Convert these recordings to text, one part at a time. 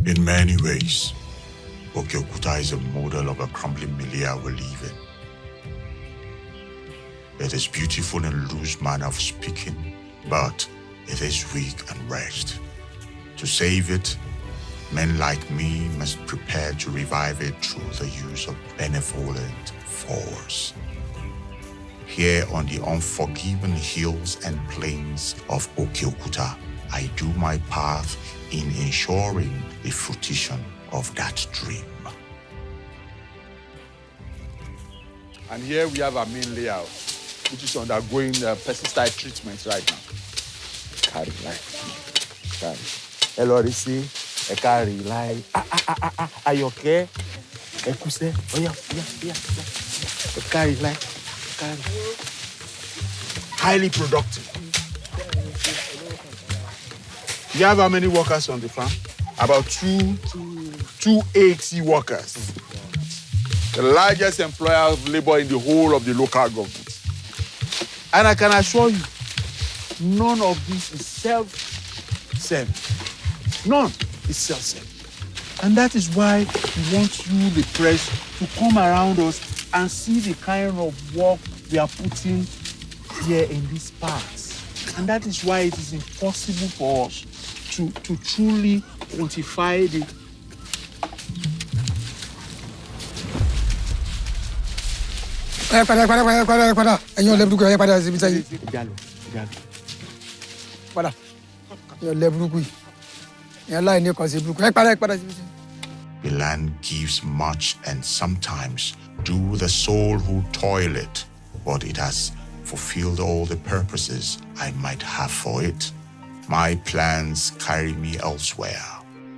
In many ways, Òke Òkúta is a model of a crumbling milieu we live in. It is beautiful in loose manner of speaking, but it is weak and wretched. To save it, men like me must prepare to revive it through the use of benevolent force. Here on the unforgiving hills and plains of Òke Òkúta, I do my part in ensuring the fruition of that dream. And here we have our main layout, which is undergoing pesticide treatment right now. Carry line. Carry. Hello, Risi. Carry line. Òke. Ekuse. Oh, yeah. Carry line. Carry. Highly productive. You have how many workers on the farm? About 280 workers. The largest employer of labor in the whole of the local government. And I can assure you, none of this is self-serving. None is self-serving. And that is why we want you, the press, to come around us and see the kind of work we are putting here in these parts. And that is why it is impossible for us to truly quantify the... The land gives much and sometimes do the soul who toil it, but it has fulfilled all the purposes I might have for it. My plans carry me elsewhere,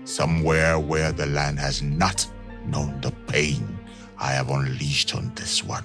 somewhere where the land has not known the pain I have unleashed on this one.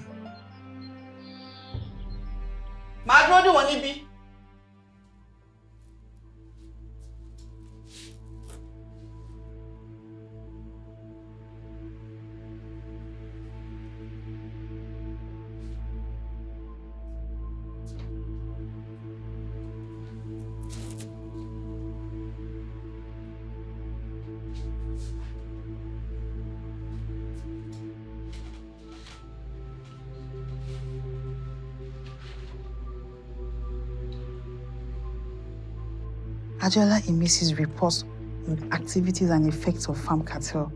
Adjola Emisi's reports on the activities and effects of farm cartel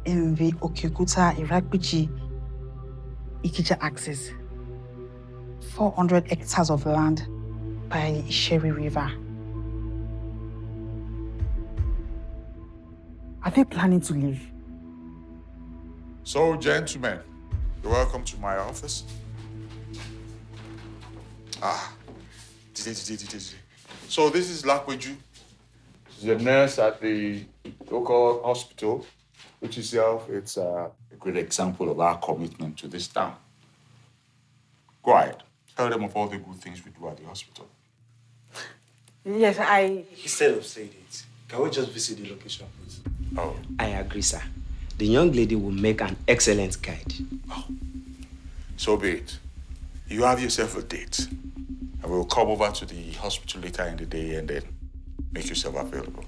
in the Òke Òkúta Irakpichi Ikija axis. 400 hectares of land by the Isheri River. Are they planning to leave? So, gentlemen, you're welcome to my office. So this is Olapeju. She's a nurse at the local hospital, which itself it's a great example of our commitment to this town. Go ahead. Tell them of all the good things we do at the hospital. Yes, Instead of saying it, can we just visit the location, please? Oh. I agree, sir. The young lady will make an excellent guide. Oh. So be it. You have yourself a date. And we'll come over to the hospital later in the day and then make yourself available.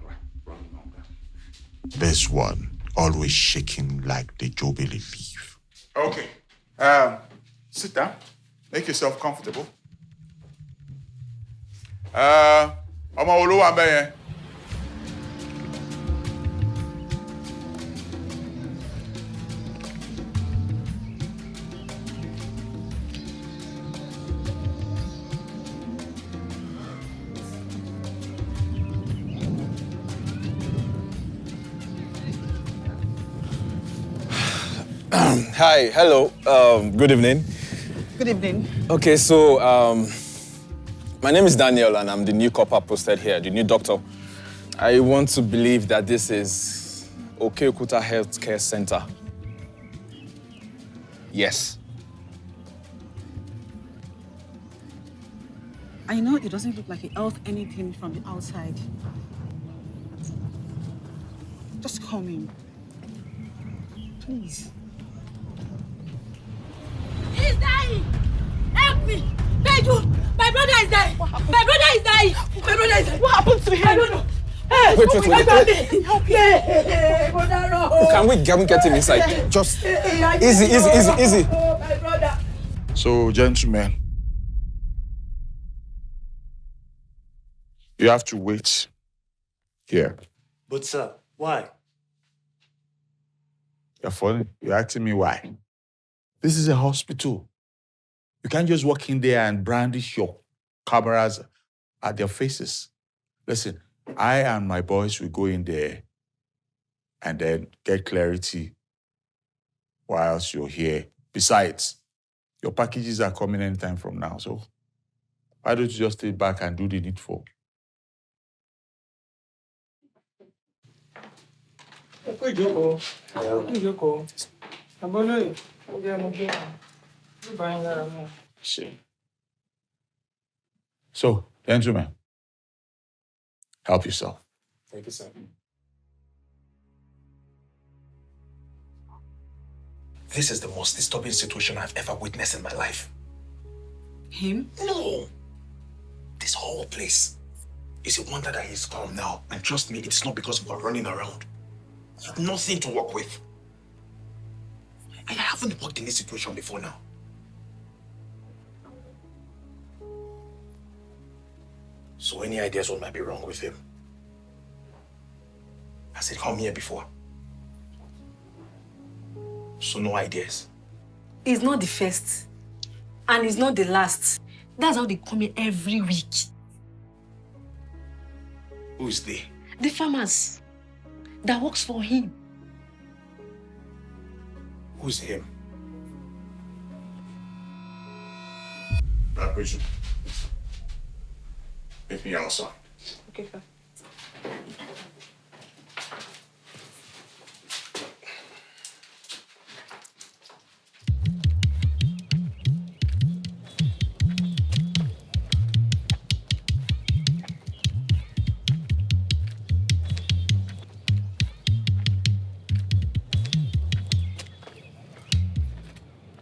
All right, run longer. This one, always shaking like the Jubilee leaf. Okay. Sit down. Make yourself comfortable. Ọmọ wo ló wà ńbẹ̀ yẹn? Hi, hello, good evening. Good evening. Okay, so my name is Daniel and I'm the new copper posted here, the new doctor. I want to believe that this is Òke Òkúta Healthcare Center. Yes. I know it doesn't look like a health anything from the outside. Just come in. Please. He's dying! Help me! Peju! My brother is dying! My brother is dying! My brother is dying! What happened to him? I don't know. Hey, Wait. Help me. Can we get him inside? Just easy. Oh, my brother. So, gentlemen, you have to wait here. But sir, why? You're funny. You're asking me why. This is a hospital. You can't just walk in there and brandish your cameras at their faces. Listen, I and my boys will go in there and then get clarity whilst you're here. Besides, your packages are coming anytime from now. So why don't you just stay back and do the needful? So, gentlemen, help yourself. Thank you, sir. This is the most disturbing situation I've ever witnessed in my life. Him? No. This whole place. It's a wonder that he's calm now. And trust me, it's not because we're running around. I have nothing to work with. I haven't worked in this situation before now. So any ideas what might be wrong with him? Has he come here before? So no ideas. It's not the first. And it's not the last. That's how they come here every week. Who is they? The farmers that works for him. Who's him? Olapeju, meet me outside. Okay, sir.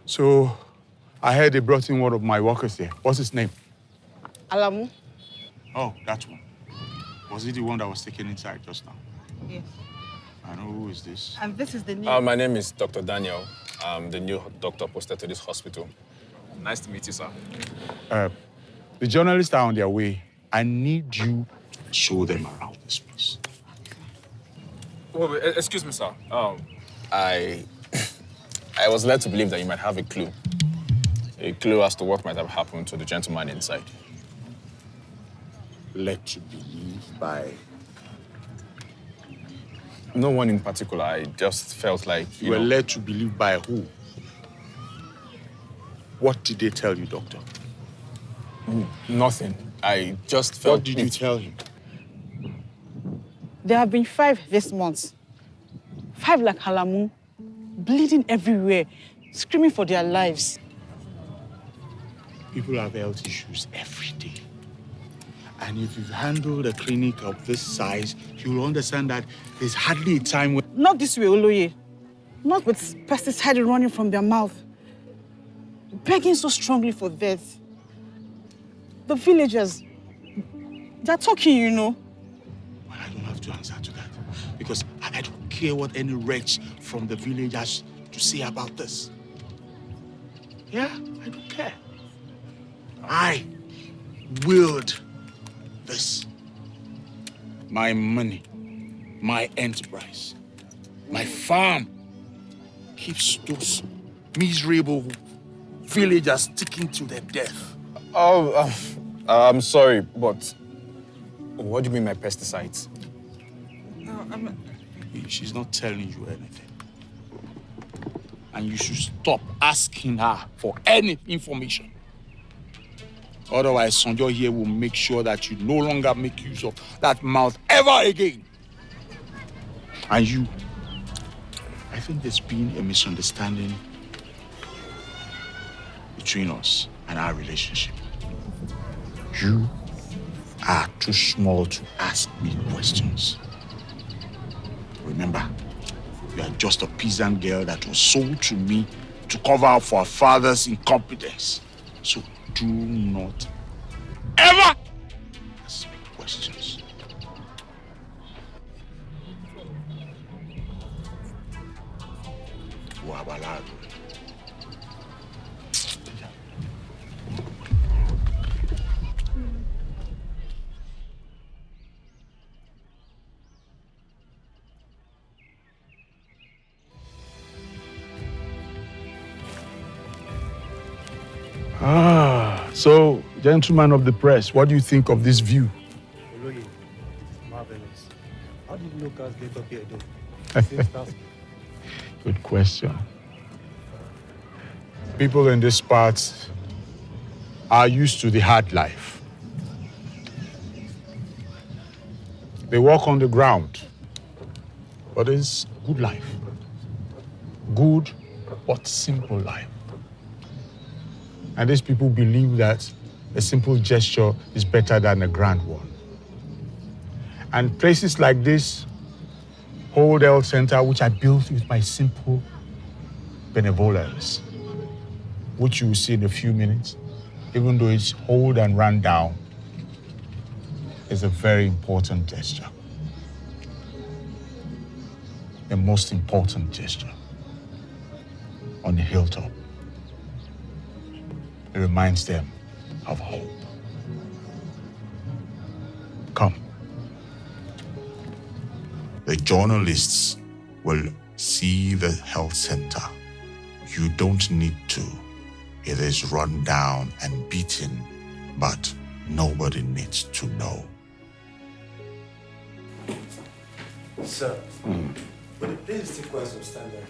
So, I heard they brought in one of my workers here. What's his name? Alamu? Oh, that one. Was he the one that was taken inside just now? Yes. I know who is this. And this is the new... My name is Dr. Daniel. I'm the new doctor posted to this hospital. Nice to meet you, sir. The journalists are on their way. I need you to show them around this place. Wait, excuse me, sir. I was led to believe that you might have a clue. A clue as to what might have happened to the gentleman inside. Led to believe by... No one in particular. I just felt like, You were led to believe by who? What did they tell you, doctor? Nothing. I just felt... What did you tell him? There have been 5 this month. 5 like Alamu, bleeding everywhere, screaming for their lives. People have health issues every day. And if you've handled a clinic of this size, you'll understand that there's hardly a time when... Not this way, Oloye. Not with pesticides running from their mouth. Begging so strongly for death. The villagers, they're talking, you know. Well, I don't have to answer to that. Because I don't care what any wretch from the village has to say about this. Yeah, I don't care. I willed this. My money, my enterprise, my farm keeps those miserable villagers sticking to their death. I'm sorry, but what do you mean by pesticides? She's not telling you anything. And you should stop asking her for any information. Otherwise, Sonjo here will make sure that you no longer make use of that mouth ever again. And you, I think there's been a misunderstanding between us and our relationship. You are too small to ask me questions. Remember, you are just a peasant girl that was sold to me to cover up for her father's incompetence. So do not ever ask me questions. So, gentlemen of the press, what do you think of this view? Oloye, it's marvelous. How did locals get up here though? Since that's Good question. People in this part are used to the hard life. They walk on the ground, but it's good life. Good but simple life. And these people believe that a simple gesture is better than a grand one. And places like this Old Health Center, which I built with my simple benevolence, which you will see in a few minutes, even though it's old and run down, is a very important gesture. The most important gesture on the hilltop. It reminds them of hope. Come. The journalists will see the health center. You don't need to. It is run down and beaten, but nobody needs to know. Sir, but the place is still quite substandard.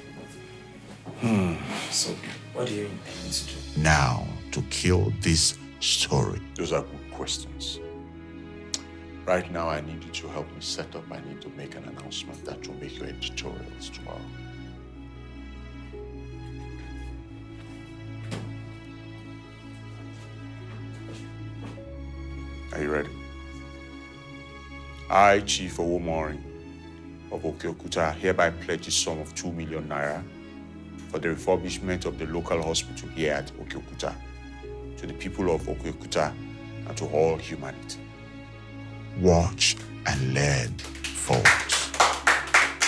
So, what do you intend to do? Now, to kill this story. Those are good questions. Right now, I need you to help me set up. I need to make an announcement that will make your editorials tomorrow. Are you ready? I, Chief Owomorin of Òke Òkúta, hereby pledge a sum of 2 million naira for the refurbishment of the local hospital here at Òke Òkúta to the people of Òke Òkúta and to all humanity. Watch and learn, folks.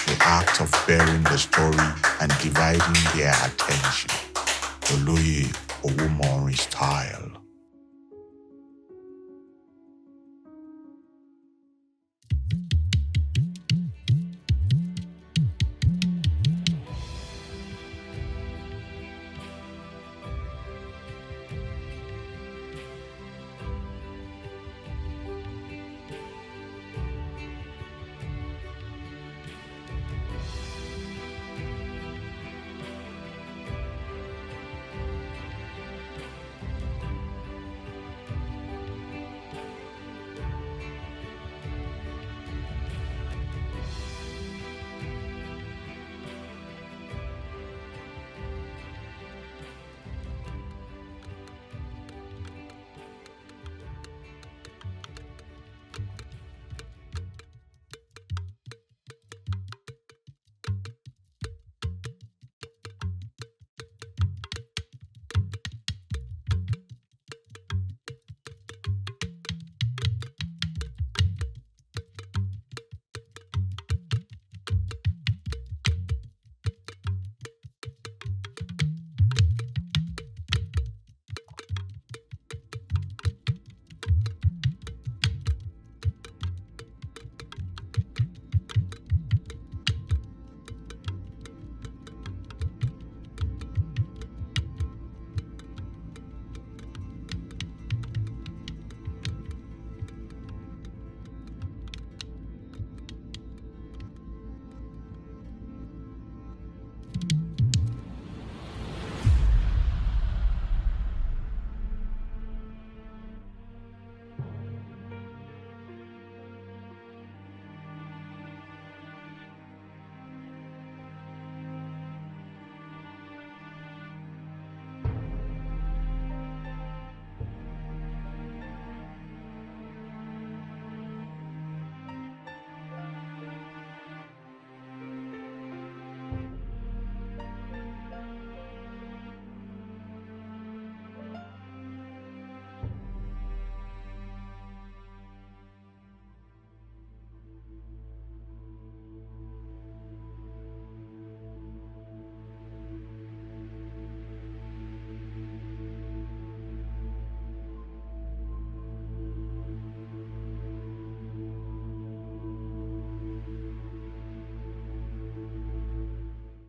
The act of bearing the story and dividing their attention. Owomorin style.